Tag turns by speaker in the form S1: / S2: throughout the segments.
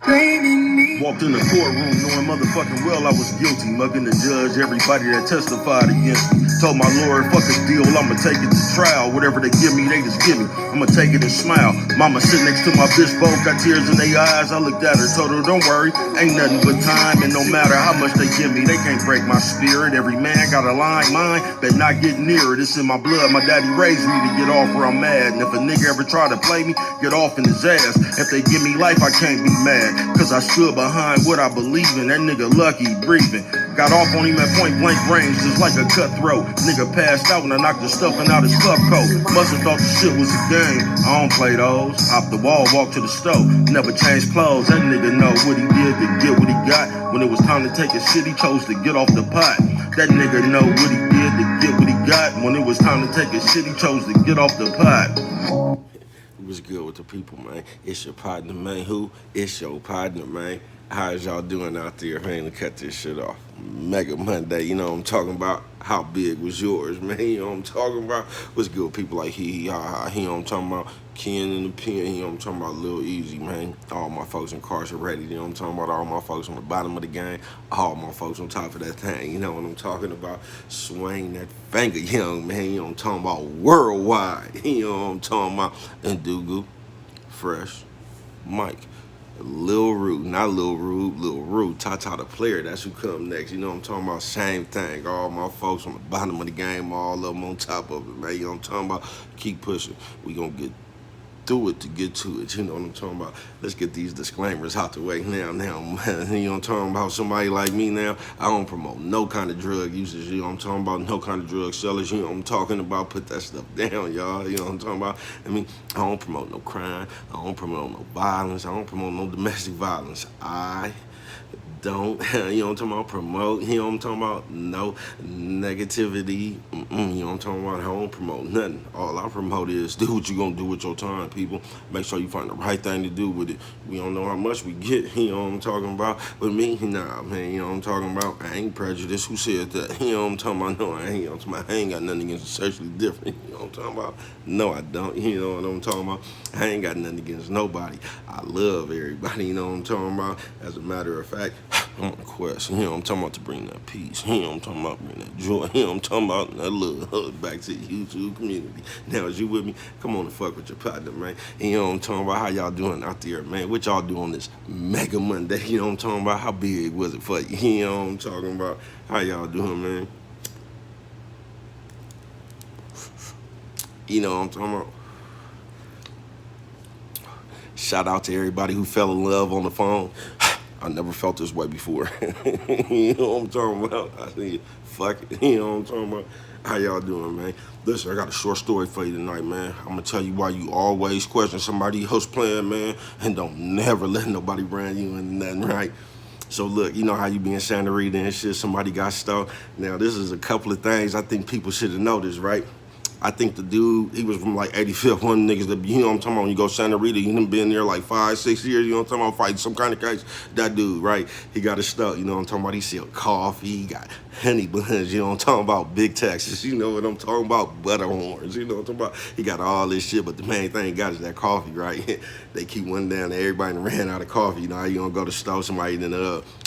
S1: Walked in the courtroom knowing motherfucking well I was guilty, mugging the judge, everybody that testified against me. Told my lawyer, fuck a deal, I'ma take it to trial. Whatever they give me, they just give me. I'ma take it and smile. Mama sitting next to my bitch, both got tears in their eyes. I looked at her, told her, don't worry, ain't nothing but time. And no matter how much they give me, they can't break my spirit. Every man got a line, mine, but not get near it. It's in my blood, my daddy raised me to get off where I'm mad. And if a nigga ever try to play me, get off in his ass. If they give me life, I can't be mad, cause I stood behind what I believe in. That nigga lucky breathing. Got off on him at point blank range, just like a cutthroat. Nigga passed out when I knocked the stuffing out his cup coat. Must've thought the shit was a game. I don't play those. Hop the wall, walk to the stove. Never changed clothes. That nigga know what he did to get what he got. When it was time to take his shit, he chose to get off the pot. That nigga know what he did to get what he got. When it was time to take his shit, he chose to get off the pot.
S2: What's good with the people, man? It's your partner, man. Who? It's your partner, man. How's y'all doing out there, man? To cut this shit off. Mega Monday, you know what I'm talking about? How big was yours, man? You know what I'm talking about? What's good with people like he, ha, ha, he, you know what I'm talking about? Ken in the pen, you know what I'm talking about? Lil Easy, man. All my folks incarcerated, you know what I'm talking about? All my folks on the bottom of the game, all my folks on top of that thing, you know what I'm talking about? Swing that finger, young man, you know what I'm talking about? Worldwide, you know what I'm talking about? And Dugu, Fresh, Mike. Lil Rude, not Lil Rude, Lil Rude, Tata the player, that's who come next. You know what I'm talking about? Same thing. All my folks on the bottom of the game, all of them on top of it, man. You know what I'm talking about? Keep pushing. We gonna get through it to get to it. You know what I'm talking about? Let's get these disclaimers out the way now, man. You know what I'm talking about? Somebody like me now, I don't promote no kind of drug usage. You know what I'm talking about? No kind of drug sellers. You know what I'm talking about? Put that stuff down, y'all. You know what I'm talking about? I mean, I don't promote no crime. I don't promote no violence. I don't promote no domestic violence. I don't, you know what I'm talking about, promote, you know what I'm talking about, no negativity, you know what I'm talking about, I don't promote nothing. All I promote is do what you gonna do with your time, people. Make sure you find the right thing to do with it. We don't know how much we get, you know what I'm talking about. With me, nah, man, you know what I'm talking about, I ain't prejudiced. Who said that? You know what I'm talking about? No, I ain't, you know what I'm talking about? I ain't got nothing against sexually different, you know what I'm talking about? No, I don't, you know what I'm talking about? I ain't got nothing against nobody. I love everybody, you know what I'm talking about? As a matter of fact, I'm on a quest, you know what I'm talking about, to bring that peace, you know what I'm talking about, bring that joy, you know what I'm talking about, that little hug back to the YouTube community. Now, is you with me? Come on and fuck with your partner, man. And you know what I'm talking about, how y'all doing out there, man? What y'all do on this Mega Monday, you know what I'm talking about? How big was it for you? You know what I'm talking about? How y'all doing, man? You know what I'm talking about? Shout out to everybody who fell in love on the phone. I never felt this way before. You know what I'm talking about? I said, fuck it. You know what I'm talking about? How y'all doing, man? Listen, I got a short story for you tonight, man. I'm gonna tell you why you always question somebody else plan, man, and don't never let nobody brand you into nothing, right? So look, you know how you be in Santa Rita and shit, somebody got stalked. Now, this is a couple of things I think people should have noticed, right? I think the dude, he was from like 85th, one of the niggas that, you know what I'm talking about, when you go to Santa Rita, you done been there like 5, 6 years, you know what I'm talking about, fighting some kind of case. That dude, right, he got his stuff, you know what I'm talking about, he sell coffee, he got honey buns, you know what I'm talking about, Big Texas, you know what I'm talking about, butter horns, you know what I'm talking about, he got all this shit, but the main thing he got is that coffee, right? They keep one down to everybody and ran out of coffee, you know how you gonna go to the store, somebody then,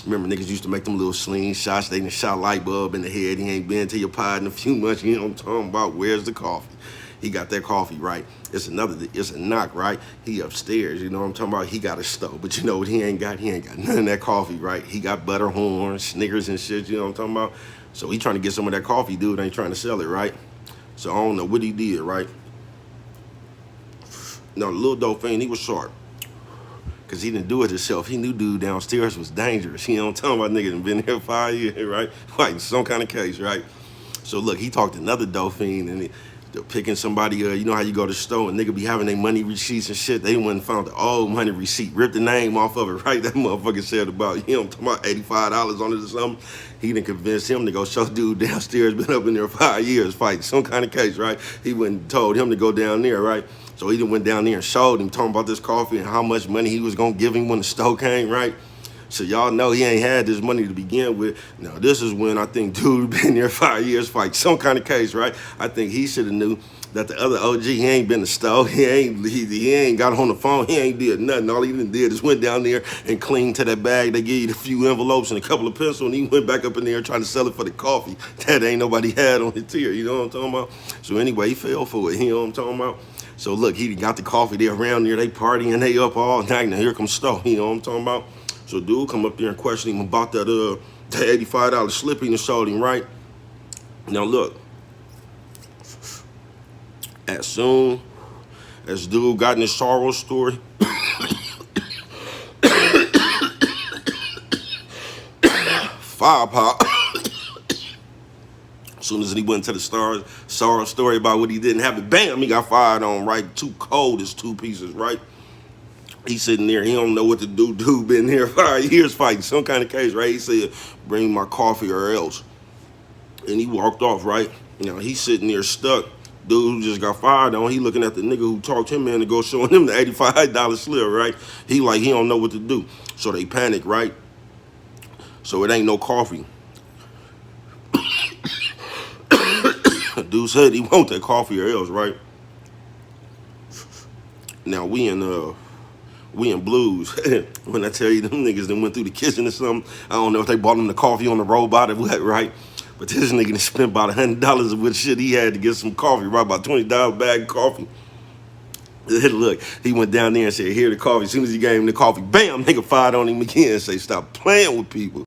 S2: remember niggas used to make them little slingshots, they done shot light bulb in the head, he ain't been to your pod in a few months, you know what I'm talking about, where's the coffee? He got that coffee, right? It's a knock, right? He upstairs, you know what I'm talking about? He got a stove, but you know what he ain't got? He ain't got none of that coffee, right? He got butter horns, Snickers and shit, you know what I'm talking about? So he trying to get some of that coffee, dude ain't trying to sell it, right? So I don't know what he did, right? No, Lil Dolphin, he was sharp. Cause he didn't do it himself. He knew dude downstairs was dangerous. You know what I'm talking about? Nigga done been here 5 years, right? Fighting some kind of case, right? So look, he talked to another Dolphin and they're picking somebody, you know how you go to the store and nigga be having their money receipts and shit. They went and found the old money receipt, ripped the name off of it, right? That motherfucker said about, you know, I'm talking about $85 on it or something. He done convinced him to go show dude downstairs, been up in there 5 years fighting some kind of case, right? He went and told him to go down there, right? So he done went down there and showed him, talking about this coffee and how much money he was gonna give him when the store came, right? So y'all know he ain't had this money to begin with. Now this is when I think dude been there 5 years fighting some kind of case, right? I think he should have knew that the other OG, he ain't been to store. He ain't got on the phone. He ain't did nothing. All he did is went down there and cleaned to that bag. They gave you a few envelopes and a couple of pencils, and he went back up in there trying to sell it for the coffee that ain't nobody had on his tier. You know what I'm talking about? So anyway, he fell for it. You know what I'm talking about? So look, he got the coffee there around there. They partying, they up all night. Now here comes Stowe. You know what I'm talking about? So dude come up there and question him about that $85 slip he sold him, right? Now look, as soon as dude got in his sorrow story, fire pop. As soon as he went to the sorrow story about what he didn't have it, bam, he got fired on, right? Too cold as two pieces, right? He's sitting there, he don't know what to do. Dude been here 5 years fighting some kind of case, right? He said, bring my coffee or else. And he walked off, right? Now he's sitting there stuck. Dude who just got fired on, he looking at the nigga who talked him in to go showing him the $85 slip, right? He don't know what to do. So they panic, right? So it ain't no coffee. Dude said he want that coffee or else, right? Now we in blues. When I tell you them niggas that went through the kitchen or something, I don't know if they bought him the coffee on the robot or what, right? But this nigga done spent about $100 of what shit he had to get some coffee, right? About $20 bag of coffee. Look, he went down there and said, here the coffee. As soon as he gave him the coffee, bam, nigga fired on him again and say, stop playing with people.